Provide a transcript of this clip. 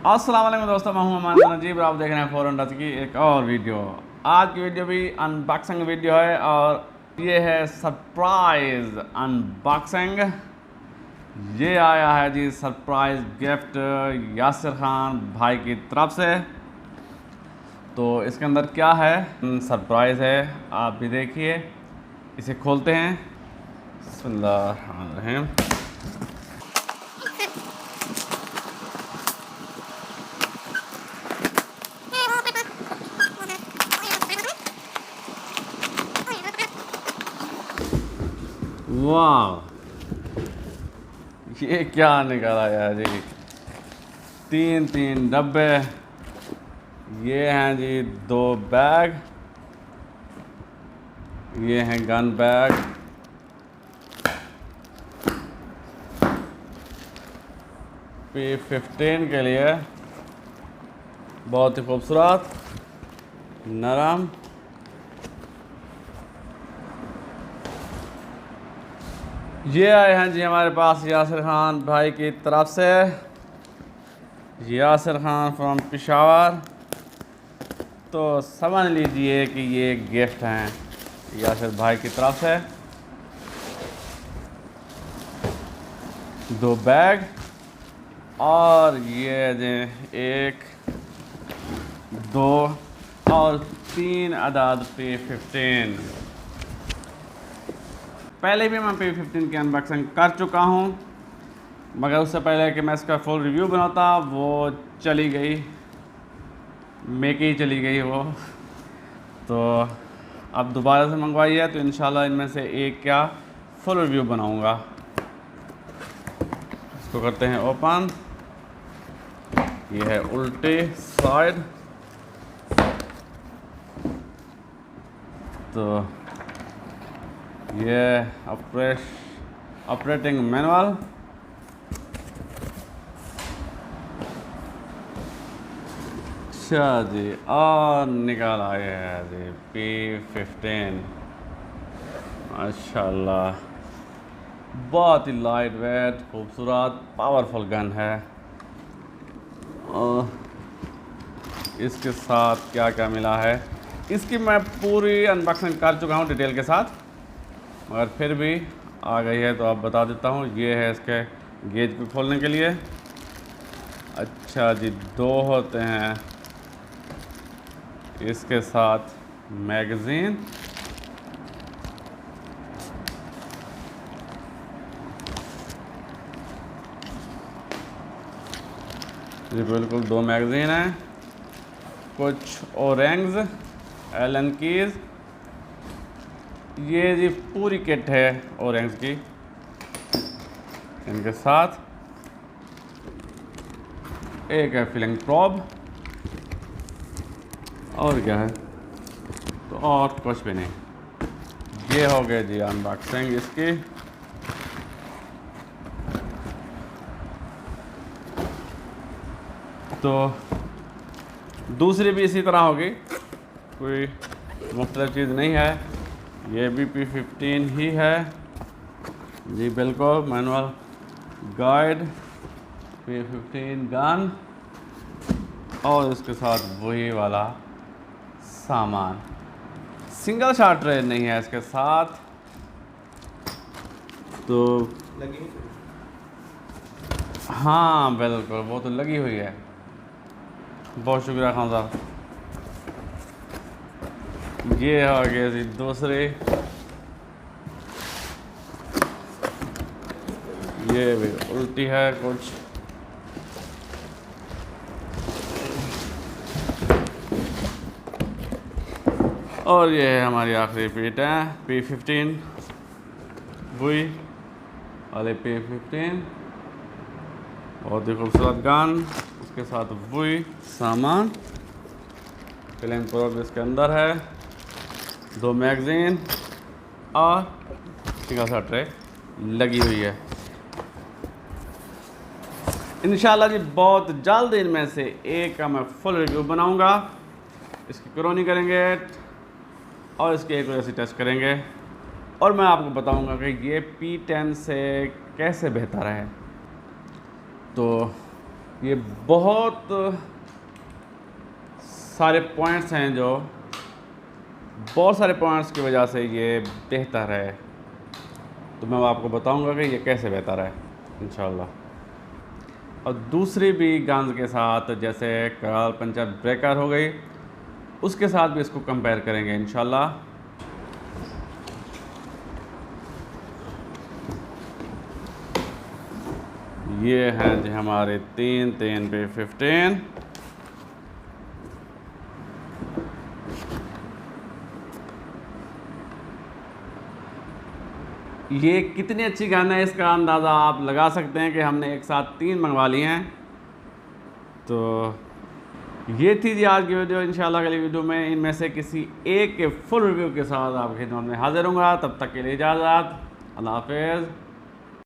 अस्सलाम वालेकुम दोस्तों, मैं हूं अमान नजीब और आप देख रहे हैं फॉरेन टच की एक और वीडियो। आज की वीडियो भी अनबॉक्सिंग वीडियो है और ये है सरप्राइज अनबॉक्सिंग। ये आया है जी सरप्राइज गिफ्ट यासिर खान भाई की तरफ से। तो इसके अंदर क्या है, सरप्राइज है, आप भी देखिए। इसे खोलते हैं। बिस्मिल्लाहिर्रहमानिर्रहीम। वाह, ये क्या निकाला यार जी, तीन डब्बे। ये हैं जी 2 बैग, ये हैं गन बैग। P15 के लिए बहुत ही खूबसूरत, नरम। ये आए हैं जी हमारे पास यासिर खान भाई की तरफ से। यासिर खान फ्रॉम पेशावर। तो समझ लीजिए कि ये गिफ्ट हैं यासिर भाई की तरफ से। 2 बैग और ये जे 1, 2 और 3 अदाद P15। पहले भी मैं P15 की अनबॉक्सिंग कर चुका हूँ, मगर उससे पहले कि मैं इसका फुल रिव्यू बनाता वो चली गई, मेकी चली गई वो। तो अब दोबारा से मंगवाई है, तो इंशाल्लाह इनमें से एक का फुल रिव्यू बनाऊँगा। इसको करते हैं ओपन। ये है उल्टे साइड। तो ये ऑपरेटिंग मैनुअल। अच्छा जी, और निकाला है जी P15। माशाल्लाह, बहुत ही लाइट वेट, खूबसूरत, पावरफुल गन है। और इसके साथ क्या क्या मिला है, इसकी मैं पूरी अनबॉक्सिंग कर चुका हूँ डिटेल के साथ, मगर फिर भी आ गई है तो आप बता देता हूँ। ये है इसके गेज को खोलने के लिए। अच्छा जी, 2 होते हैं। इसके साथ मैगज़ीन, ये बिल्कुल 2 मैगज़ीन हैं। कुछ ओरेंग्स, एलन कीज़। ये जी पूरी किट है ओरेंग्स की। इनके साथ एक है फिलिंग प्रॉब, और क्या है, तो और कुछ भी नहीं। ये हो गए जी अनबॉक्सिंग इसकी। तो दूसरी भी इसी तरह होगी, कोई मुख्तलिफ चीज़ नहीं है। ये भी P15 ही है जी, बिल्कुल मैनुअल गाइड, P15 गन, और इसके साथ वही वाला सामान। सिंगल शॉट रेंज नहीं है इसके साथ। तो हाँ बिल्कुल, वो तो लगी हुई है। बहुत शुक्रिया खान साहब। ये हो गया जी दूसरे। ये भी उल्टी है कुछ। और ये है हमारी आखिरी पीट है P15 वही वाले P15। बहुत ही खूबसूरत गन, उसके साथ वही सामान। फिलिंग प्रोब इसके अंदर है, 2 मैगज़ीन और सिंगल शॉट ट्रे लगी हुई है। इंशाल्लाह जी बहुत जल्द इनमें से एक का मैं फुल रिव्यू बनाऊंगा। इसकी क्रोनी करेंगे और इसके एक्यूरेसी टेस्ट करेंगे, और मैं आपको बताऊंगा कि ये P10 से कैसे बेहतर है। तो ये बहुत सारे पॉइंट्स हैं जो बहुत सारे पॉइंट्स की वजह से ये बेहतर है। तो मैं आपको बताऊंगा कि ये कैसे बेहतर है इंशाल्लाह। और दूसरी भी गन्स के साथ जैसे कर्ल पंचर ब्रेकर हो गई, उसके साथ भी इसको कंपेयर करेंगे इंशाल्लाह। ये हैं जी हमारे 3 पे 15। ये कितनी अच्छी गन है इसका अंदाज़ा आप लगा सकते हैं कि हमने एक साथ 3 मंगवा लिए हैं। तो ये थी जी आज की वीडियो। इंशाल्लाह अगली वीडियो में इनमें से किसी एक के फुल रिव्यू के साथ आपकी खिदमत में हाजिर होऊंगा। तब तक के लिए इजाज़त, अल्लाह हाफ़िज़।